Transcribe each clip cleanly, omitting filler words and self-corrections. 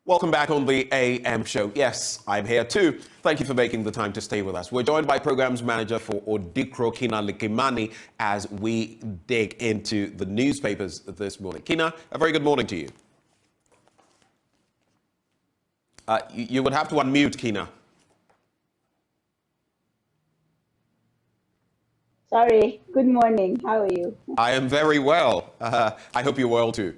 Welcome back on the AM show. Yes, I'm here too. Thank you for making the time to stay with us. We're joined by Programs Manager for Odikro, Kina Likimani, as we dig into the newspapers this morning. Kina, a very good morning to you. You would have to unmute, Kina. Sorry, good morning. How are you? I am very well. I hope you're well too.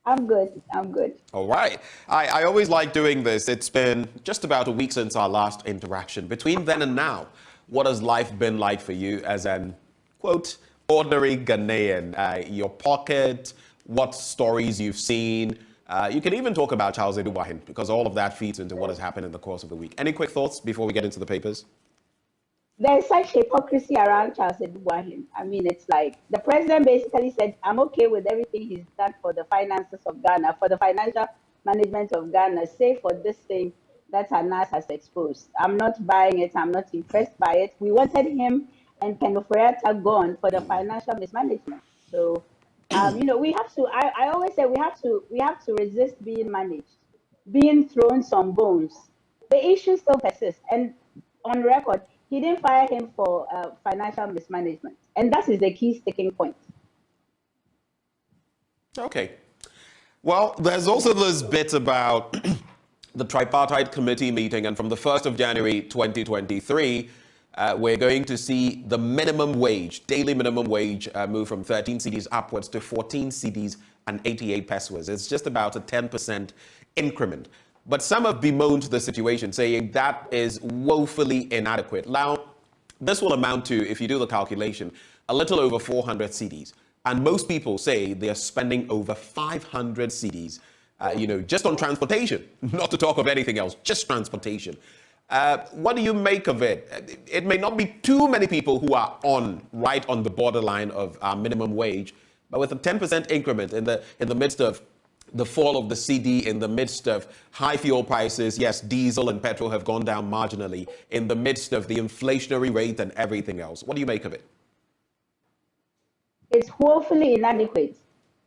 I'm good. I'm good. All right. I always like doing this. It's been just about a week since our last interaction. Between then and now, what has life been like for you as an, quote, ordinary Ghanaian? Your pocket, what stories you've seen. You can even talk about Charles Eduwahin, because all of that feeds into what has happened in the course of the week. Any quick thoughts before we get into the papers? There's such hypocrisy around Charles Eduwahin. I mean, it's like the president basically said, I'm okay with everything he's done for the finances of Ghana, for the financial management of Ghana, save for this thing that Anas has exposed. I'm not buying it. I'm not impressed by it. We wanted him and Ken Ofori-Atta gone for the financial mismanagement. So, we have to, I always say we have to resist being managed, being thrown some bones. The issue still persists. And on record, he didn't fire him for financial mismanagement. And that is the key sticking point. Okay. Well, there's also this bit about the tripartite committee meeting, and from the 1st of January 2023, we're going to see the minimum wage, daily minimum wage, move from 13 cedis upwards to 14 cedis and 88 pesos. It's just about a 10% increment. But some have bemoaned the situation, saying that is woefully inadequate. Now, this will amount to, if you do the calculation, a little over 400 cedis. And most people say they are spending over 500 cedis, just on transportation, not to talk of anything else, just transportation. What do you make of it? It may not be too many people who are right on the borderline of minimum wage, but with a 10% increment in the midst of the fall of the CD, in the midst of high fuel prices, yes, diesel and petrol have gone down marginally, in the midst of the inflationary rate and everything else. What do you make of it? It's woefully inadequate.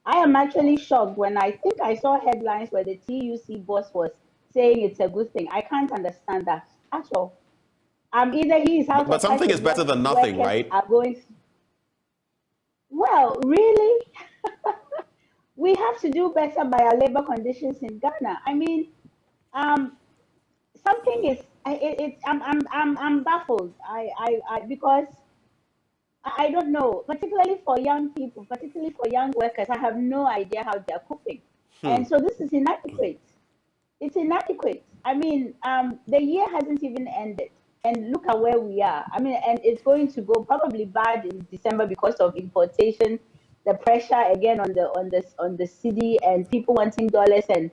I am actually shocked when I think I saw headlines where the TUC boss was saying it's a good thing. I can't understand that at all. Either he is out but something is better than nothing, right? Well, really? We have to do better by our labor conditions in Ghana. I mean, something is. I'm baffled. Because I don't know, particularly for young people, particularly for young workers. I have no idea how they're coping, and so this is inadequate. It's inadequate. I mean, the year hasn't even ended, and look at where we are. I mean, and it's going to go probably bad in December because of importation. The pressure again on the city and people wanting dollars, and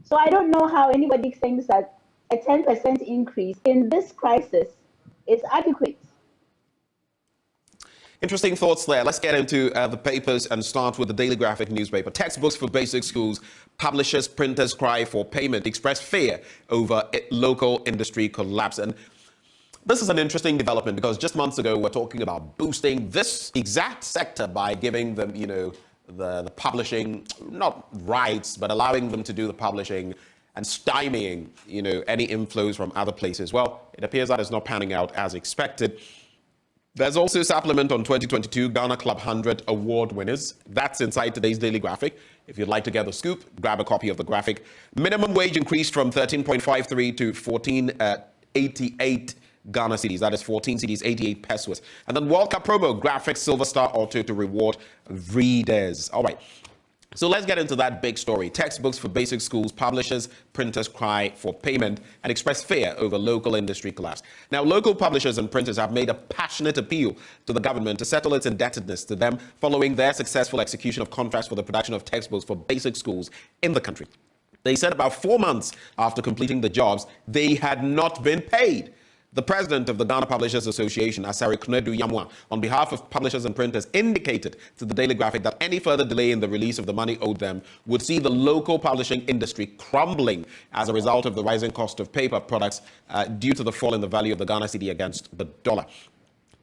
so I don't know how anybody thinks that a 10% increase in this crisis is adequate. Interesting thoughts there. Let's get into the papers and start with the Daily Graphic newspaper. Textbooks for basic schools, publishers, printers cry for payment, express fear over local industry collapse. And this is an interesting development because just months ago, we're talking about boosting this exact sector by giving them, the publishing, not rights, but allowing them to do the publishing and stymieing, any inflows from other places. Well, it appears that is not panning out as expected. There's also a supplement on 2022 Ghana Club 100 award winners. That's inside today's Daily Graphic. If you'd like to get the scoop, grab a copy of the graphic. Minimum wage increased from 13.53 to 14.88 Ghana cedis. That is 14 cedis, 88 pesos. And then World Cup promo, graphics, Silver Star Auto to reward readers. All right. So let's get into that big story. Textbooks for basic schools, publishers, printers cry for payment and express fear over local industry collapse. Now, local publishers and printers have made a passionate appeal to the government to settle its indebtedness to them following their successful execution of contracts for the production of textbooks for basic schools in the country. They said about 4 months after completing the jobs, they had not been paid. The president of the Ghana Publishers Association, Asari Knedu Yamwa, on behalf of publishers and printers, indicated to the Daily Graphic that any further delay in the release of the money owed them would see the local publishing industry crumbling as a result of the rising cost of paper products due to the fall in the value of the Ghana cedi against the dollar.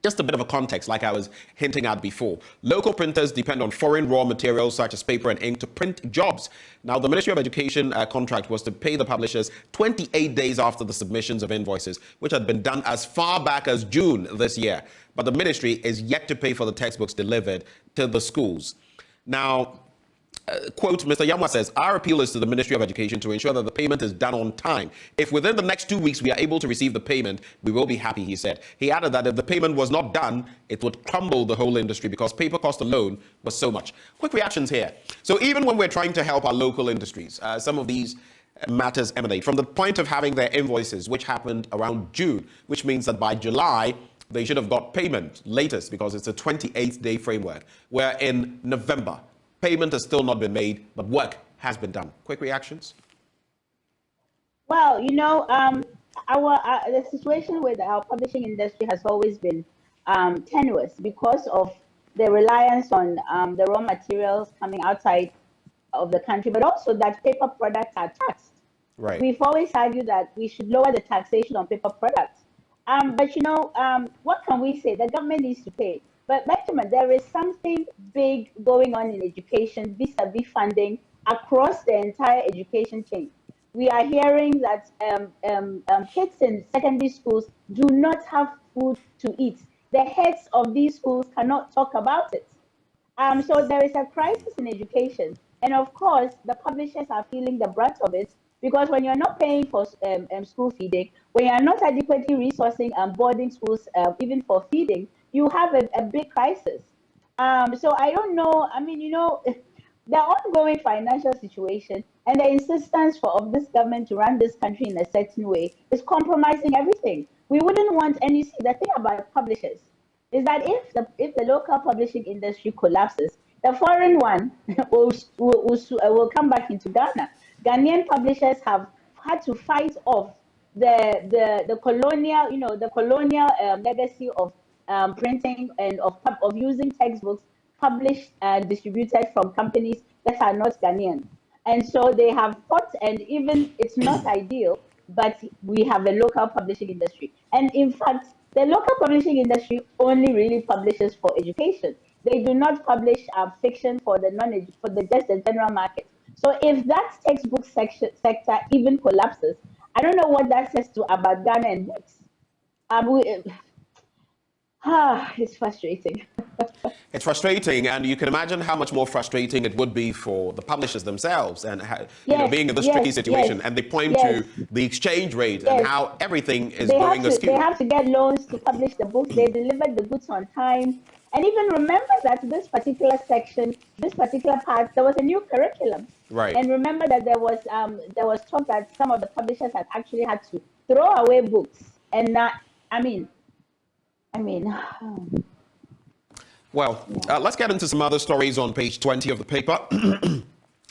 Just a bit of a context, like I was hinting at before. Local printers depend on foreign raw materials such as paper and ink to print jobs. Now, the Ministry of Education contract was to pay the publishers 28 days after the submissions of invoices, which had been done as far back as June this year. But the ministry is yet to pay for the textbooks delivered to the schools. Now, quote, Mr. Yamwa says, our appeal is to the Ministry of Education to ensure that the payment is done on time. If within the next 2 weeks we are able to receive the payment, we will be happy, he said. He added that if the payment was not done, it would crumble the whole industry because paper cost alone was so much. Quick reactions here. So even when we're trying to help our local industries, some of these matters emanate from the point of having their invoices, which happened around June, which means that by July, they should have got payment latest because it's a 28-day framework, where in November, payment has still not been made, but work has been done. Quick reactions? Well, the situation with our publishing industry has always been tenuous because of the reliance on the raw materials coming outside of the country, but also that paper products are taxed. Right. We've always argued that we should lower the taxation on paper products. But what can we say? The government needs to pay. But Benjamin, there is something big going on in education vis-a-vis funding across the entire education chain. We are hearing that kids in secondary schools do not have food to eat. The heads of these schools cannot talk about it. So there is a crisis in education. And of course, the publishers are feeling the brunt of it because when you're not paying for school feeding, when you're not adequately resourcing boarding schools, even for feeding, you have a big crisis. So I don't know. I mean, the ongoing financial situation and the insistence of this government to run this country in a certain way is compromising everything. We wouldn't want, and you see, the thing about publishers is that if the local publishing industry collapses, the foreign one will come back into Ghana. Ghanaian publishers have had to fight off the colonial legacy of printing and of using textbooks published and distributed from companies that are not Ghanaian. And so they have fought, and even it's not ideal, but we have a local publishing industry. And in fact, the local publishing industry only really publishes for education. They do not publish fiction for just the general market. So if that textbook sector even collapses, I don't know what that says about Ghana and books. It's frustrating. It's frustrating, and you can imagine how much more frustrating it would be for the publishers themselves, and being in this tricky situation. Yes, and they point to the exchange rate and how everything is going askew. They have to get loans to publish the books. They delivered the goods on time. And even remember that this particular section, this particular part, there was a new curriculum. Right. And remember that there was talk that some of the publishers had actually had to throw away books. And Well, let's get into some other stories on page 20 of the paper.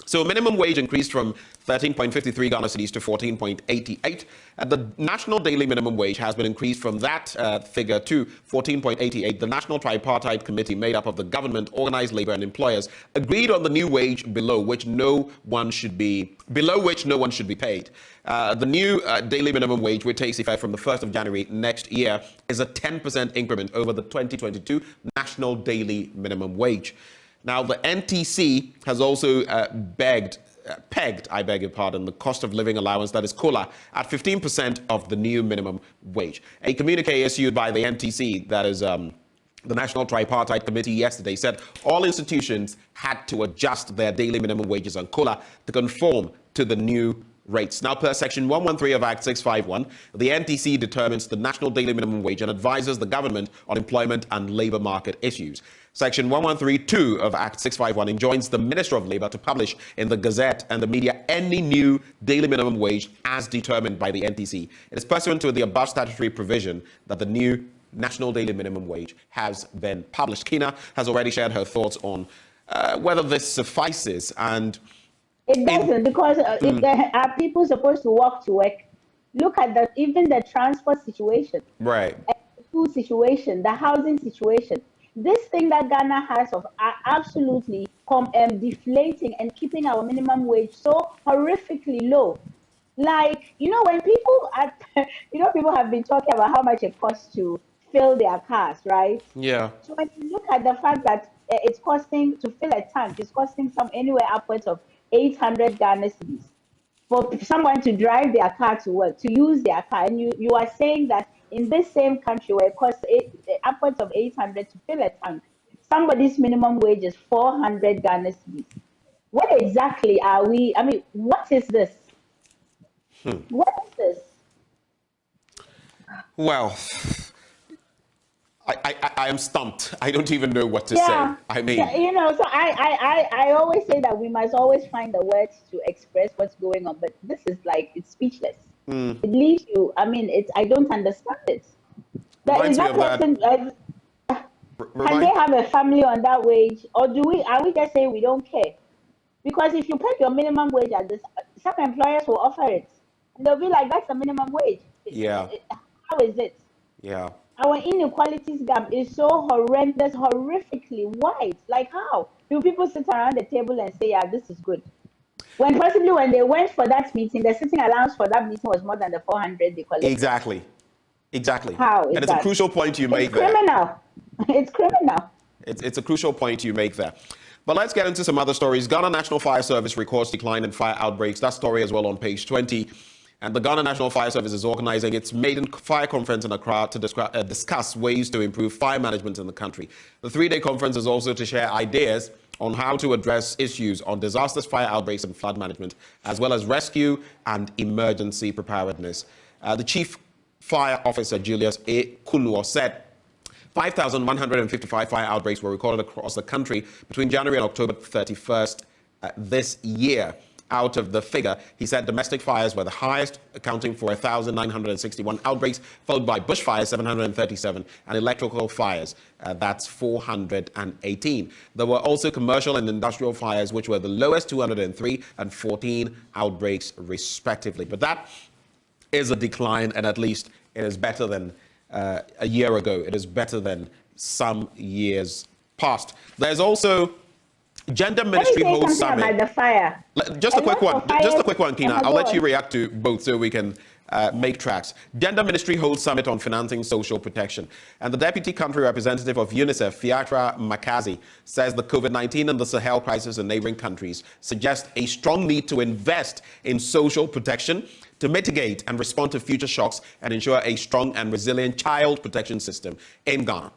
So minimum wage increased from 13.53 Ghana cedis to 14.88. The national daily minimum wage has been increased from that figure to 14.88. The National Tripartite Committee, made up of the government, organized labor and employers, agreed on the new wage below which no one should be paid. The new daily minimum wage, which takes effect from the 1st of January next year, is a 10% increment over the 2022 national daily minimum wage. Now, the NTC has also pegged, I beg your pardon, the cost of living allowance, that is COLA, at 15% of the new minimum wage. A communique issued by the NTC, that is the National Tripartite Committee, yesterday said all institutions had to adjust their daily minimum wages on COLA to conform to the new rates. Now, per Section 113 of Act 651, the NTC determines the national daily minimum wage and advises the government on employment and labor market issues. Section 113(2) of Act 651 enjoins the Minister of Labor to publish in the Gazette and the media any new daily minimum wage as determined by the NTC. It is pursuant to the above statutory provision that the new national daily minimum wage has been published. Kina has already shared her thoughts on whether this suffices, and it doesn't, because if there are people supposed to walk to work, look at even the transport situation, right, the food situation, the housing situation. This thing that Ghana has of absolutely deflating and keeping our minimum wage so horrifically low. Like, when people people have been talking about how much it costs to fill their cars, right? Yeah. So when you look at the fact that it's costing to fill a tank, it's costing some anywhere upwards of 800 Ghana cedis for someone to drive their car to work, to use their car. And you are saying that in this same country where it costs upwards of 800 to fill a tank, somebody's minimum wage is 400 Ghana cedis. What exactly are we? I mean, what is this? What is this? Well, I am stumped. I don't even know what to Yeah, say. I mean, yeah, so I always say that we must always find the words to express what's going on, but this is like, it's speechless. It leaves you, I mean, I don't understand it. That is reminds me that of that. person, can they have a family on that wage, or are we just saying we don't care? Because if you pay your minimum wage at this, some employers will offer it, and they'll be like, that's the minimum wage. Yeah, How is it? yeah. Our inequalities gap is so horrendous, horrifically wide. Like, how do people sit around the table and say, yeah, this is good? When possibly when they went for that meeting, the sitting allowance for that meeting was more than the 400 they collected. Exactly. Exactly. How is And it's a that? crucial point you make It's there. criminal. It's criminal. It's a crucial point you make there. But let's get into some other stories. Ghana National Fire Service records decline in fire outbreaks. That story as well on page 20. And the Ghana National Fire Service is organizing its maiden fire conference in Accra to discuss ways to improve fire management in the country. The three-day conference is also to share ideas on how to address issues on disasters, fire outbreaks, and flood management, as well as rescue and emergency preparedness. The Chief Fire Officer, Julius A. Kunwo, said 5,155 fire outbreaks were recorded across the country between January and October 31st this year. Out of the figure, he said domestic fires were the highest, accounting for 1,961 outbreaks, followed by bushfires, 737, and electrical fires, that's 418. There were also commercial and industrial fires, which were the lowest, 203 and 14 outbreaks, respectively. But that is a decline, and at least it is better than a year ago. It is better than some years past. There's also Gender Ministry holds summit. About the fire. Just a quick one. Just a quick one, Kina. I'll let you react to both so we can make tracks. Gender Ministry holds summit on financing social protection. And the Deputy Country Representative of UNICEF, Fiatra Makazi, says the COVID-19 and the Sahel crisis in neighboring countries suggest a strong need to invest in social protection to mitigate and respond to future shocks and ensure a strong and resilient child protection system in Ghana.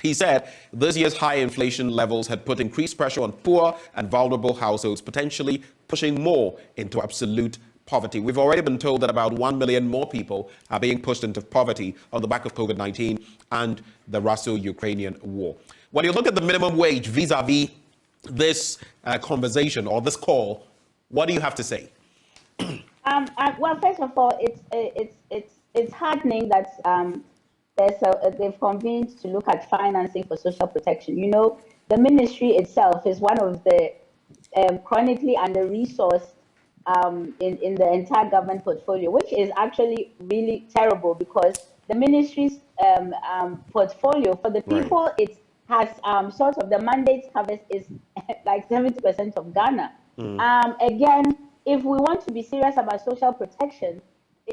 He said this year's high inflation levels had put increased pressure on poor and vulnerable households, potentially pushing more into absolute poverty. We've already been told that about 1 million more people are being pushed into poverty on the back of COVID-19 and the Russo-Ukrainian war. When you look at the minimum wage vis-a-vis this conversation or this call, what do you have to say? Well, first of all, it's heartening that they've convened to look at financing for social protection. The ministry itself is one of the chronically under-resourced in the entire government portfolio, which is actually really terrible because the ministry's portfolio for the people it has sort of the mandate covers is like 70% of Ghana. Again, if we want to be serious about social protection,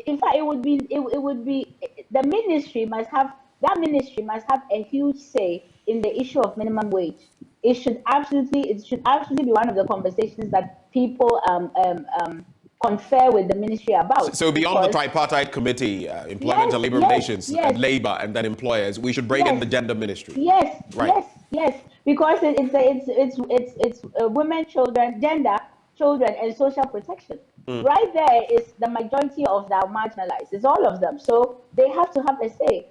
in fact, it would be the ministry must have a huge say in the issue of minimum wage. It should absolutely be one of the conversations that people confer with the ministry about. So beyond the tripartite committee, employment and labor relations, and labor, and then employers, we should bring in the gender ministry. Yes, because it's women, children, gender, children, and social protection. Right there is the majority of the marginalized. It's all of them. So they have to have a say.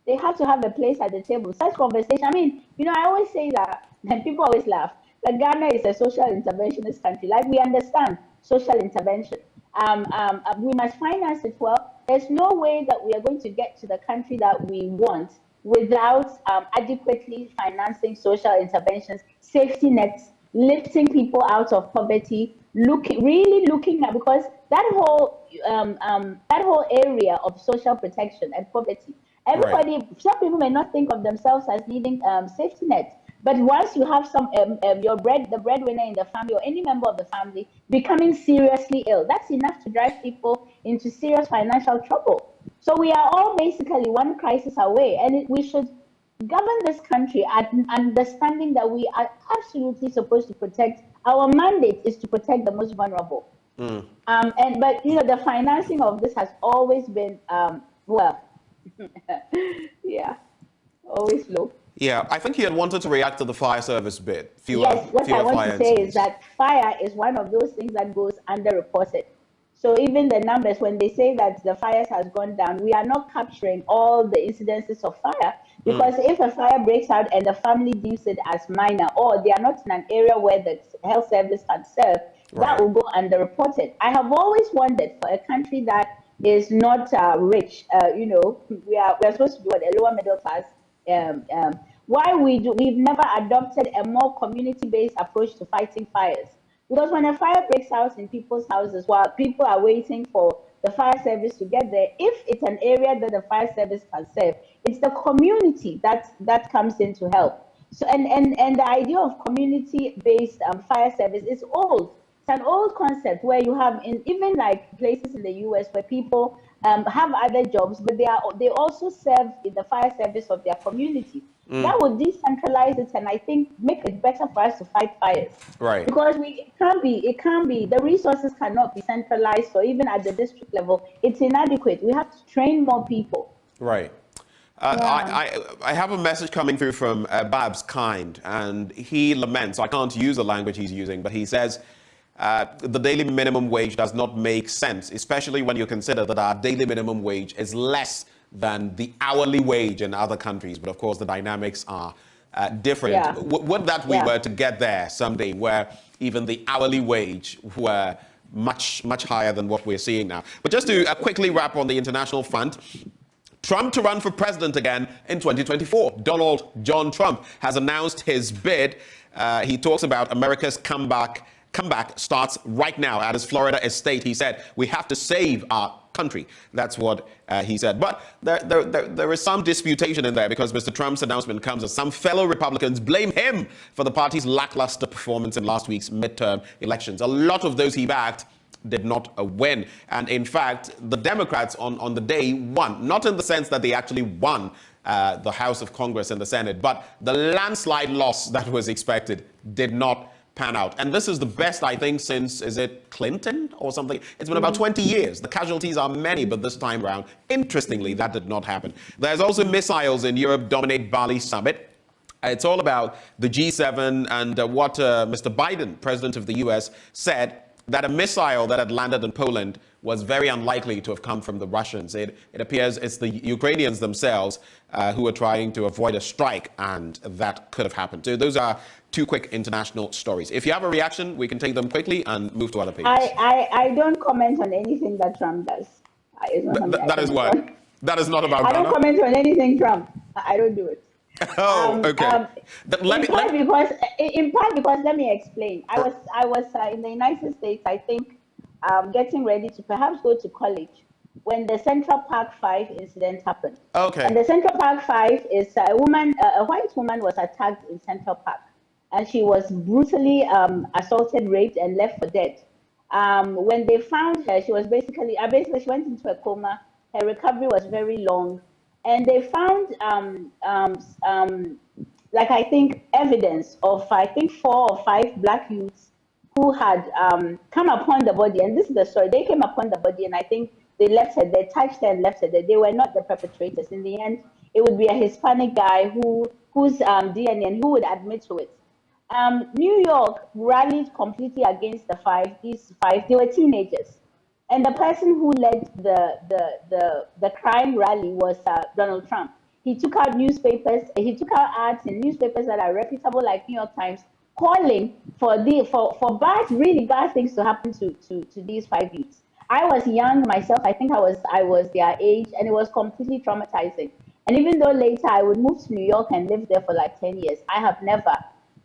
They have to have a place at the table. Such conversation. I mean, I always say that, and people always laugh, that Ghana is a social interventionist country. Like, we understand social intervention. We must finance it well. There's no way that we are going to get to the country that we want without adequately financing social interventions, safety nets, lifting people out of poverty, really looking at, because that whole area of social protection and poverty, everybody, some people may not think of themselves as needing safety nets, but once you have some the breadwinner in the family or any member of the family becoming seriously ill, that's enough to drive people into serious financial trouble. So we are all basically one crisis away, and we should govern this country at understanding that we are absolutely supposed to protect. Our mandate is to protect the most vulnerable. But the financing of this has always been well, yeah, always low. Yeah, I think you had wanted to react to the fire service bit. Yes, what I want to say incidents. is that fire is one of those things that goes underreported. So even the numbers, when they say that the fires has gone down, we are not capturing all the incidences of fire, because if a fire breaks out and the family deems it as minor, or they are not in an area where the health service can serve, that will go underreported. I have always wondered, for a country that is not rich, we're supposed to be a lower middle class. Why we've never adopted a more community-based approach to fighting fires. Because when a fire breaks out in people's houses while people are waiting for the fire service to get there, if it's an area that the fire service can serve, it's the community that comes in to help. So and the idea of community-based fire service is old. It's an old concept where you have even like places in the US where people have other jobs, but they also serve in the fire service of their community. That would decentralize it, and I think make it better for us to fight fires. Right. Because it can't be, the resources cannot be centralized, or even at the district level, it's inadequate. We have to train more people. Right. I have a message coming through from Babs Kind, and he laments, I can't use the language he's using, but he says, the daily minimum wage does not make sense, especially when you consider that our daily minimum wage is less than the hourly wage in other countries. But of course, the dynamics are different. Yeah. Would that we were to get there someday where even the hourly wage were much higher than what we're seeing now. But just to quickly wrap on the international front, Trump to run for president again in 2024. Donald John Trump has announced his bid. He talks about America's comeback starts right now at his Florida estate. He said, we have to save our country. That's what he said. But there is some disputation in there, because Mr. Trump's announcement comes as some fellow Republicans blame him for the party's lackluster performance in last week's midterm elections. A lot of those he backed did not win. And in fact, the Democrats on the day won, not in the sense that they actually won the House of Congress and the Senate, but the landslide loss that was expected did not pan out. And this is the best, I think, since, is it Clinton or something? It's been about 20 years. The casualties are many, but this time around, interestingly, that did not happen. There's also missiles in Europe dominate Bali summit. It's all about the G7 and what Mr. Biden, president of the US, said that a missile that had landed in Poland was very unlikely to have come from the Russians. It appears it's the Ukrainians themselves who are trying to avoid a strike, and that could have happened. So those are two quick international stories. If you have a reaction, we can take them quickly and move to other pages. I don't comment on anything that Trump does. That is what? That is not about I don't comment on anything Trump. I don't do it. Oh, okay. In part because let me explain. I was in the United States, I think, getting ready to perhaps go to college when the Central Park 5 incident happened. Okay. And the Central Park 5 is a white woman was attacked in Central Park, and she was brutally assaulted, raped, and left for dead. When they found her, she was basically she went into a coma. Her recovery was very long. And they found, like I think, evidence of, I think, 4 or 5 black youths who had come upon the body. And this is the story. They came upon the body, and I think they left her there, touched her and left her there. They were not the perpetrators. In the end, it would be a Hispanic guy whose DNA, and who would admit to it. New York rallied completely against these 5. They were teenagers. And the person who led the crime rally was Donald Trump. He took out newspapers, he took out ads in newspapers that are reputable, like New York Times, calling for bad, really bad things to happen to these 5 youths. I was young myself. I think I was their age, and it was completely traumatizing. And even though later I would move to New York and live there for like 10 years, I have never,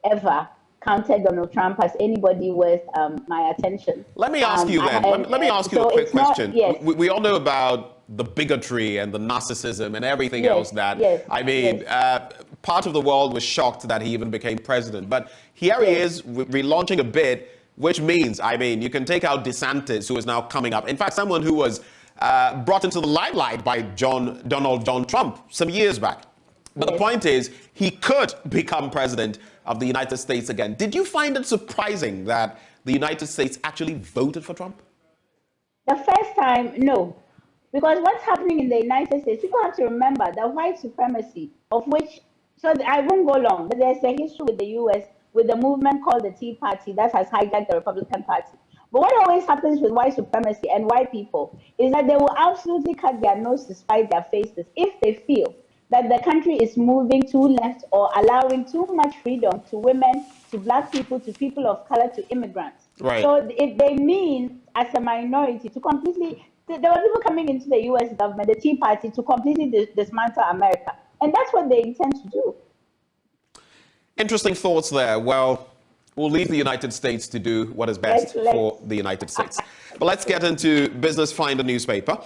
ever counted Donald Trump as anybody worth my attention. Let me ask you then. Let me ask you a quick question. Yes. We all know about the bigotry and the narcissism and everything else that, I mean, part of the world was shocked that he even became president. But here he is relaunching a bid, which means, I mean, you can take out DeSantis, who is now coming up. In fact, someone who was brought into the limelight by Donald John Trump some years back. But the point is, he could become president of the United States again. Did you find it surprising that the United States actually voted for Trump? The first time, no. Because what's happening in the United States, people have to remember the white supremacy, of which, so I won't go long, but there's a history with the US, with the movement called the Tea Party that has hijacked the Republican Party. But what always happens with white supremacy and white people is that they will absolutely cut their nose to spite their faces if they feel that the country is moving too left or allowing too much freedom to women, to black people, to people of color, to immigrants. Right. So if they mean as a minority to completely, there were people coming into the US government, the Tea Party, to completely dismantle America. And that's what they intend to do. Interesting thoughts there. Well, we'll leave the United States to do what is best for the United States. But let's get into Business Finder newspaper.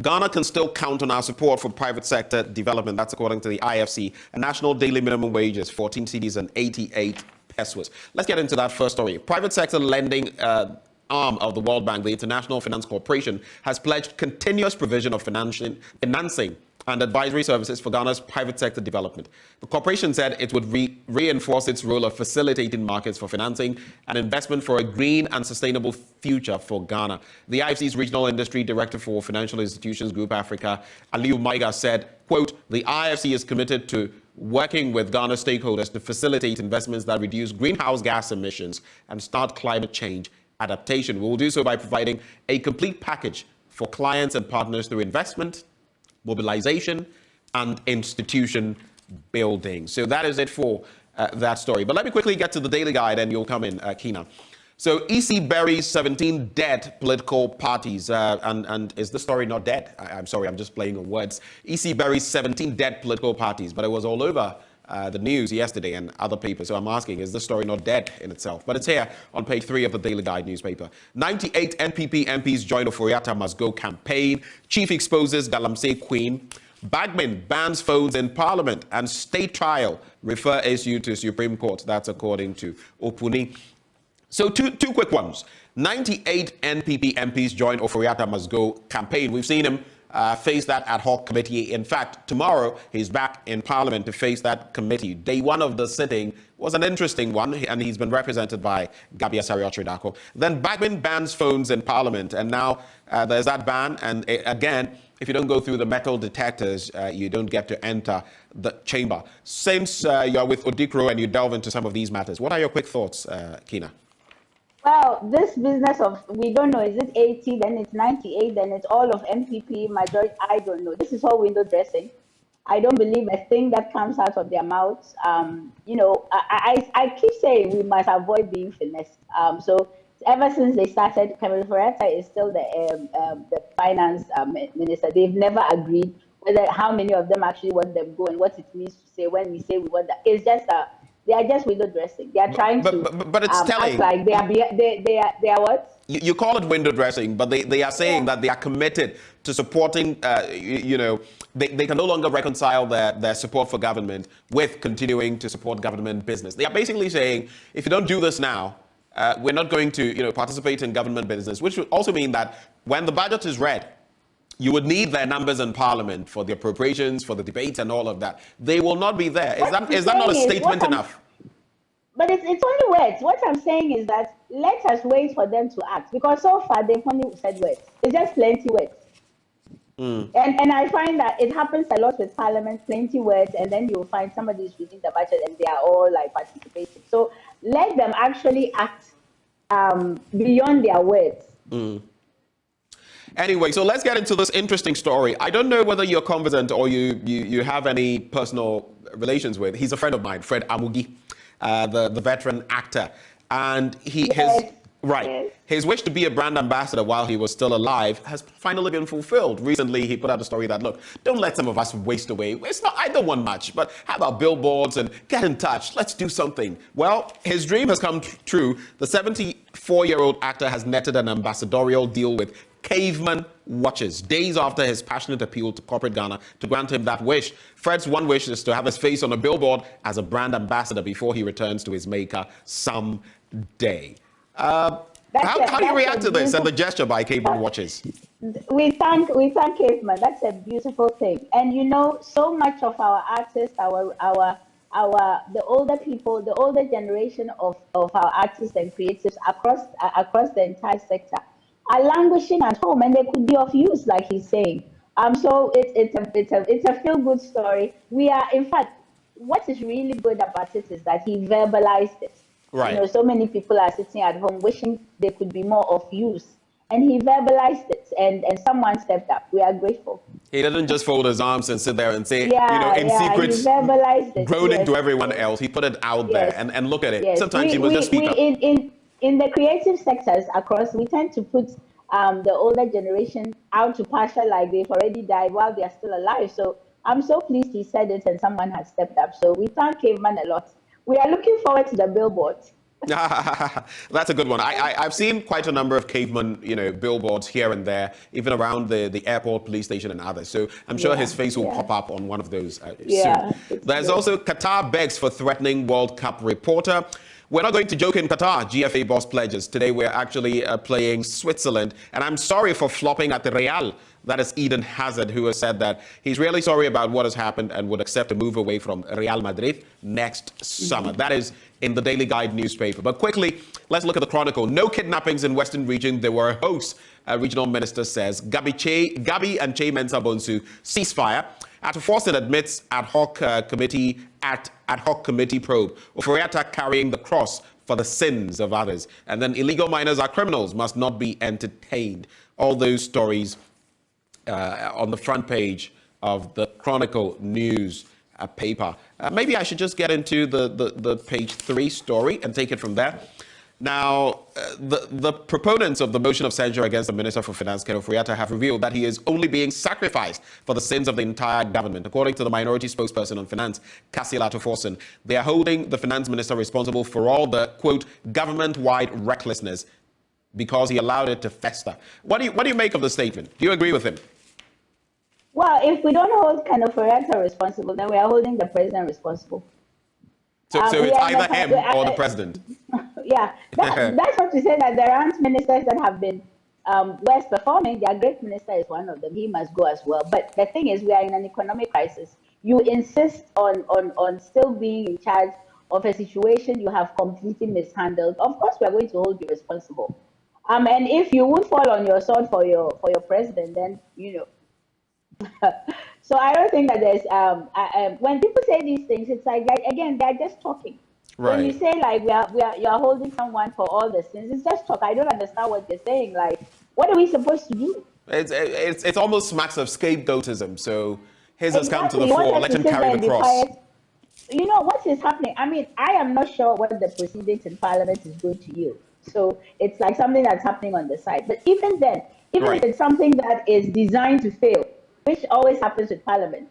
Ghana can still count on our support for private sector development. That's according to the IFC. A national daily minimum wage is 14 cedis and 88 pesos. Let's get into that first story. Private sector lending arm of the World Bank, the International Finance Corporation, has pledged continuous provision of financing and advisory services for Ghana's private sector development. The corporation said it would reinforce its role of facilitating markets for financing and investment for a green and sustainable future for Ghana. The IFC's Regional Industry Director for Financial Institutions Group Africa, Aliu Maiga, said, quote, the IFC is committed to working with Ghana stakeholders to facilitate investments that reduce greenhouse gas emissions and start climate change adaptation. We will do so by providing a complete package for clients and partners through investment, mobilization, and institution building. So that is it for that story. But let me quickly get to the Daily Guide and you'll come in, Kina. So EC buries 17 dead political parties. And is the story not dead? I'm sorry, I'm just playing on words. EC buries 17 dead political parties, but it was all over the news yesterday and other papers. So I'm asking, is the story not dead in itself? But it's here on page 3 of the Daily Guide newspaper. 98 NPP MPs join Oforiatta Must Go campaign. Chief exposes Galamsey Queen. Bagman bans phones in Parliament. And state trial refer issue to Supreme Court. That's according to Opuni. So two quick ones. 98 NPP MPs join Oforiatta Must Go campaign. We've seen him face that ad hoc committee. In fact, tomorrow he's back in Parliament to face that committee. Day one of the sitting was an interesting one, and he's been represented by Gabia Sariotridako. Then Bagman bans phones in Parliament, and now there's that ban. And again, if you don't go through the metal detectors, you don't get to enter the chamber. Since you're with Odikro and you delve into some of these matters, what are your quick thoughts, Kina? Well, this business of, we don't know, is it 80, then it's 98, then it's all of MPP, majority, I don't know. This is all window dressing. I don't believe a thing that comes out of their mouths. You know, I keep saying we must avoid being finessed. So ever since they started, Cameron Ferretta is still the finance minister. They've never agreed whether how many of them actually want them go and what it means to say when we say we want that. It's just they are just window dressing. They are trying but it's telling. Act like they are what? You call it window dressing, but they are saying that they are committed to supporting, you know, they can no longer reconcile their support for government with continuing to support government business. They are basically saying, if you don't do this now, we're not going to, you know, participate in government business, which would also mean that when the budget is read, you would need their numbers in Parliament for the appropriations, for the debates and all of that. They will not be there. Is that not a statement enough? But it's only words. What I'm saying is that let us wait for them to act, because so far they've only said words. It's just plenty words. And I find that it happens a lot with Parliament, plenty words, and then you'll find somebody's reading the budget and they are all like participating. So let them actually act beyond their words. Anyway, so let's get into this interesting story. I don't know whether you're conversant or you have any personal relations with. He's a friend of mine, Fred Amugi, the veteran actor. And his wish to be a brand ambassador while he was still alive has finally been fulfilled. Recently, he put out a story that, look, don't let some of us waste away. It's not, I don't want much, but how about billboards and get in touch? Let's do something. Well, his dream has come true. The 74-year-old actor has netted an ambassadorial deal with Caveman Watches, days after his passionate appeal to corporate Ghana to grant him that wish. Fred's one wish is to have his face on a billboard as a brand ambassador before he returns to his maker someday. How do you that's react a to this and beautiful. the gesture by Cable Watches? We thank Caveman. That's a beautiful thing. And you know, so much of our artists, the older people, the older generation of our artists and creatives across the entire sector are languishing at home, and they could be of use, like he's saying. So it's a feel good story. We are, in fact, what is really good about it is that he verbalized it. You Right. know, so many people are sitting at home wishing they could be more of use, and he verbalized it, and someone stepped up. We are grateful. He didn't just fold his arms and sit there and say, Yeah, in yeah, he secret, verbalized it. groaning Yes, to everyone yes, else. He put it out there, yes, and look at it. yes. Sometimes you must just We speak up. in the creative sectors across, we tend to put the older generation out to pasture like they've already died while they are still alive. So I'm so pleased he said it and someone has stepped up. So we thank Caveman a lot. We are looking forward to the billboard. That's a good one. I've seen quite a number of caveman, billboards here and there, even around the airport, police station, and others. So I'm sure his Yeah, face will yeah, pop up on one of those soon. yeah. It's There's good. also Qatar begs for threatening World Cup reporter. We're not going to joke in Qatar, GFA boss pledges. Today we're actually playing Switzerland. And I'm sorry for flopping at the Real. That is Eden Hazard, who has said that he's really sorry about what has happened and would accept a move away from Real Madrid next summer. That is in the Daily Guide newspaper. But quickly, let's look at the Chronicle. No kidnappings in Western region. There were a host, regional minister says. Gabi and Che Mensa Bonsu ceasefire. Atforson admits ad hoc committee probe. Oforiatta carrying the cross for the sins of others. And then illegal miners are criminals, must not be entertained. All those stories on the front page of the Chronicle news paper. Maybe I should just get into the page 3 story and take it from there. Now, the proponents of the motion of censure against the Minister for Finance, Ken Oforiatta, have revealed that he is only being sacrificed for the sins of the entire government. According to the minority spokesperson on finance, Cassiel Atforson, they are holding the finance minister responsible for all the, quote, government-wide recklessness because he allowed it to fester. What do you make of the statement? Do you agree with him? Well, if we don't hold kind of Oriental responsible, then we are holding the president responsible. So it's either him or the president. Yeah, that's not to say that there aren't ministers that have been worst performing. Their great minister is one of them. He must go as well. But the thing is, we are in an economic crisis. You insist on still being in charge of a situation you have completely mishandled. Of course, we are going to hold you responsible. And if you would fall on your sword for your president, then So I don't think that there's when people say these things, it's like again they're just talking. When you Right. say like you're holding someone for all the sins, it's just talk. I don't understand what you're saying. Like, what are we supposed to do? It's almost smacks of scapegoatism. So his has come to the Exactly. You want fore. us Let to him sit there carry the and be cross. quiet? You know what is happening? I mean, I am not sure what the proceedings in Parliament is going to yield. So it's like something that's happening on the side. But even then, even if Right. it's something that is designed to fail, which always happens with Parliament,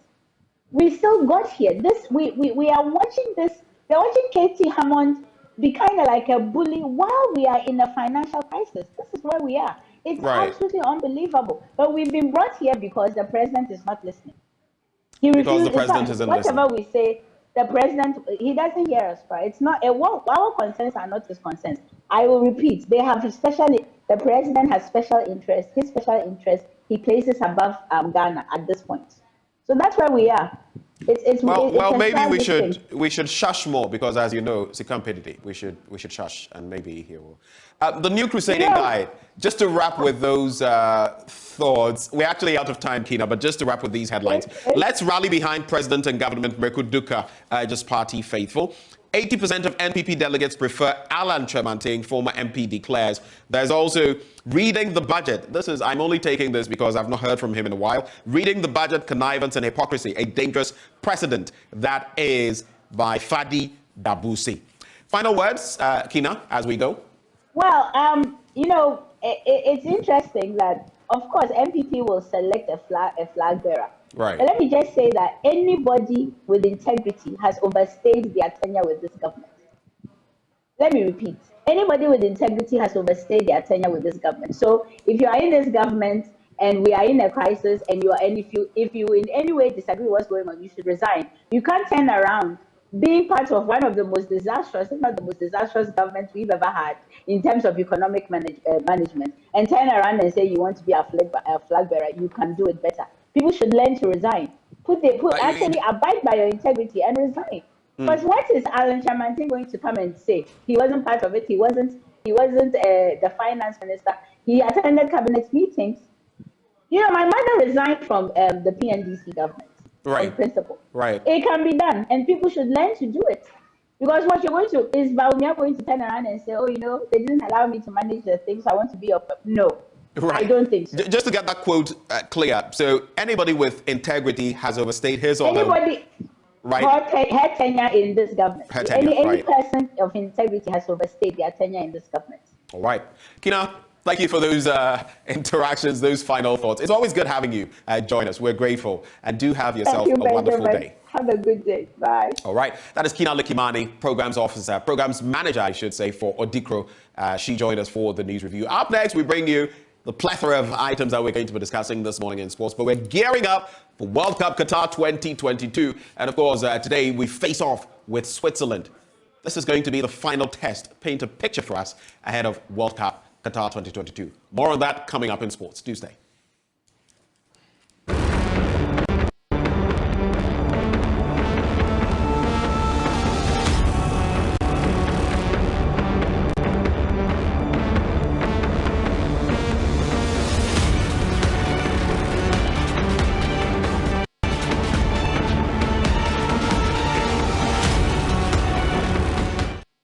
we still got here. We are watching this. We're watching Katie Hammond be kind of like a bully while we are in a financial crisis. This is where we are. It's Right. absolutely unbelievable. But we've been brought here because the president is not listening. He Because the refuses. In president fact, isn't whatever listening. we say, the president, he doesn't hear us. Right? It's not our concerns are not his concerns. I will repeat. They have especially the president has special interest. His special interest he places above Ghana at this point. So that's where we are. It's Well, a maybe tragic thing. we should shush more because, as you know, it's a competitive. We should shush, and maybe he will. The new You Crusading know, Guide. Just to wrap with those thoughts, we're actually out of time, Kina. But just to wrap with these headlines, let's rally behind President and Government Mreku Duka, just party faithful. 80% of NPP delegates prefer Alan Tremanting, former MP, declares. There's also reading the budget. I'm only taking this because I've not heard from him in a while. Reading the budget, connivance and hypocrisy, a dangerous precedent. That is by Fadi Dabusi. Final words, Kina, as we go. well, it's interesting that, of course, MPP will select a flag bearer. Right. But let me just say that anybody with integrity has overstayed their tenure with this government. Let me repeat. Anybody with integrity has overstayed their tenure with this government. So if you are in this government and we are in a crisis and if you in any way disagree with what's going on, you should resign. You can't turn around being part of one of the most disastrous, if not the most disastrous government we've ever had in terms of economic management, and turn around and say you want to be a flag bearer, you can do it better. People should learn to resign. Actually abide by your integrity and resign. Because what is Alan Chamantin going to come and say? He wasn't part of it. He wasn't. The finance minister. He attended cabinet meetings. You know, my mother resigned from the PNDC government on principle. Right. It can be done, and people should learn to do it. Because what you're going to is Baumia going to turn around and say, oh, you know, they didn't allow me to manage the things. I want to be up. No, I don't think so. Just to get that quote clear, so anybody with integrity has overstayed his or her... Her tenure in this government. Any person of integrity has overstayed their tenure in this government. All right. Kina, thank you for those interactions, those final thoughts. It's always good having you join us. We're grateful. And do have yourself a wonderful day. Have a good day. Bye. All right. That is Kina Likimani, Programs Officer, Programs Manager, I should say, for Odikro. She joined us for the news review. Up next, we bring you the plethora of items that we're going to be discussing this morning in sports. But we're gearing up for World Cup Qatar 2022. And of course, today we face off with Switzerland. This is going to be the final test. Paint a picture for us ahead of World Cup Qatar 2022. More on that coming up in sports. Do stay.